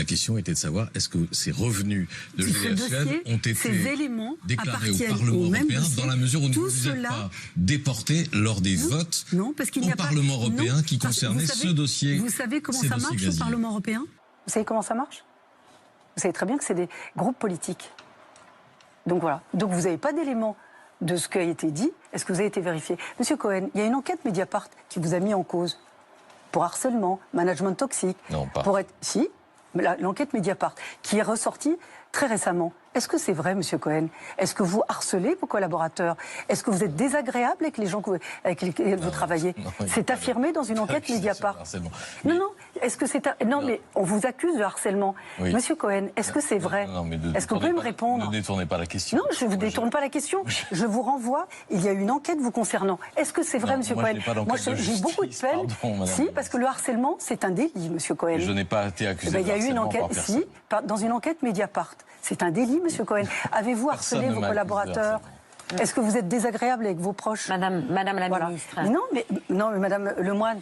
question était de savoir est-ce que ces revenus de GDF Suez ont été déclarés au Parlement européen dans la mesure où ne vous êtes pas déporté lors des votes au Parlement européen qui concernaient ce dossier. Vous savez comment ça marche au Parlement européen? Vous savez comment ça marche? Vous savez très bien que c'est des groupes politiques. Donc voilà. Donc vous n'avez pas d'éléments de ce qui a été dit. Est-ce que vous avez été vérifié? Monsieur Cohen, il y a une enquête Mediapart qui vous a mis en cause pour harcèlement, management toxique. Non, pas. Pour être... Si, l'enquête Mediapart qui est ressortie très récemment. Est-ce que c'est vrai, Monsieur Cohen? Est-ce que vous harcelez vos collaborateurs? Est-ce que vous êtes désagréable avec les gens avec lesquels vous travaillez? C'est affirmé dans une enquête Mediapart. Non, non. Est-ce que c'est non, mais on vous accuse de harcèlement. Oui. Monsieur Cohen, est-ce que c'est vrai? Est-ce que vous pouvez me répondre? Ne détournez pas la question. Non, je ne vous détourne pas la question. Je vous renvoie. Il y a une enquête vous concernant. Est-ce que c'est vrai, Monsieur Cohen? Moi, j'ai beaucoup de peine. Si, parce que le harcèlement, c'est un délit, Monsieur Cohen. Je n'ai pas été accusé. Il y a eu une enquête. Si, dans une enquête Mediapart. C'est un délit, Monsieur Cohen. Avez-vous harcelé vos collaborateurs? Est-ce que vous êtes désagréable avec vos proches? Madame la ministre. Non, mais Madame Lemoine,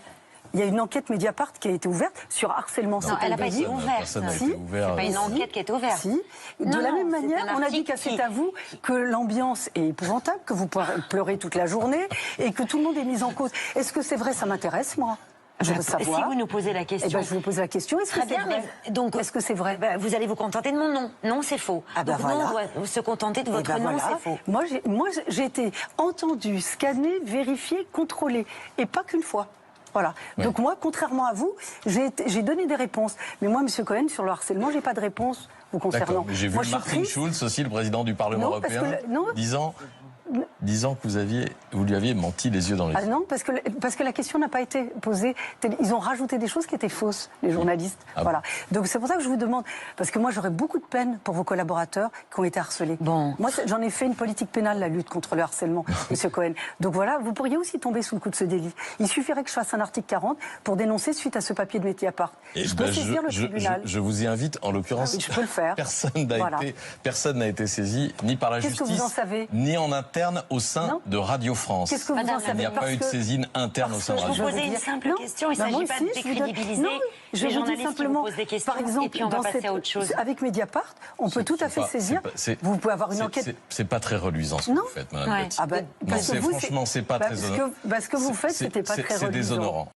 il y a une enquête Mediapart qui a été ouverte sur harcèlement. Non, elle n'a pas été ouverte. C'est pas une enquête qui est ouverte. Si. De la même manière, on a dit qu'à c'est à vous que l'ambiance est épouvantable, que vous pleurez toute la journée et que tout le monde est mis en cause. Est-ce que c'est vrai? Ça m'intéresse, moi. Je veux savoir. Si vous nous posez la question. Eh ben, je vous pose la question. Est-ce que c'est vrai? Donc, est-ce que c'est vrai? Vous allez vous contenter de mon nom. Non, c'est faux. Ah ben donc, voilà. non, on doit se contenter de votre nom, c'est faux. Moi, j'ai été entendue, scannée, vérifiée, contrôlée. Et pas qu'une fois. Voilà. Ouais. Donc moi, contrairement à vous, j'ai donné des réponses. Mais moi, Monsieur Cohen, sur le harcèlement, j'ai pas de réponse vous concernant. J'ai vu Martin Schulz, aussi le président du Parlement européen, disant que vous lui aviez menti les yeux dans les yeux. Ah non, parce que la question n'a pas été posée. Ils ont rajouté des choses qui étaient fausses, les journalistes. Ah voilà. Bon. Donc c'est pour ça que je vous demande, parce que moi j'aurais beaucoup de peine pour vos collaborateurs qui ont été harcelés. Bon. Moi j'en ai fait une politique pénale, la lutte contre le harcèlement, Monsieur Cohen. Donc voilà, vous pourriez aussi tomber sous le coup de ce délit. Il suffirait que je fasse un article 40 pour dénoncer suite à ce papier de Mediapart. Je peux saisir le tribunal. Je vous y invite, en l'occurrence, je peux le faire. Personne n'a été saisi, ni par la justice, que vous en savez ni en interne au sein de Radio France. Qu'est-ce que vous en savez? Il n'y a pas eu de saisine interne au sein de Radio France. Je vous posais une simple question, il ne s'agit pas de décrédibiliser les journalistes qui vous posent des questions, par exemple, et puis on va passer à autre chose. Avec Mediapart, on peut tout à fait saisir. Vous pouvez avoir une enquête. C'est pas très reluisant ce que vous faites, Madame Betty. Franchement, c'est pas très honorant. Ce que vous faites, c'était pas très reluisant. C'est déshonorant.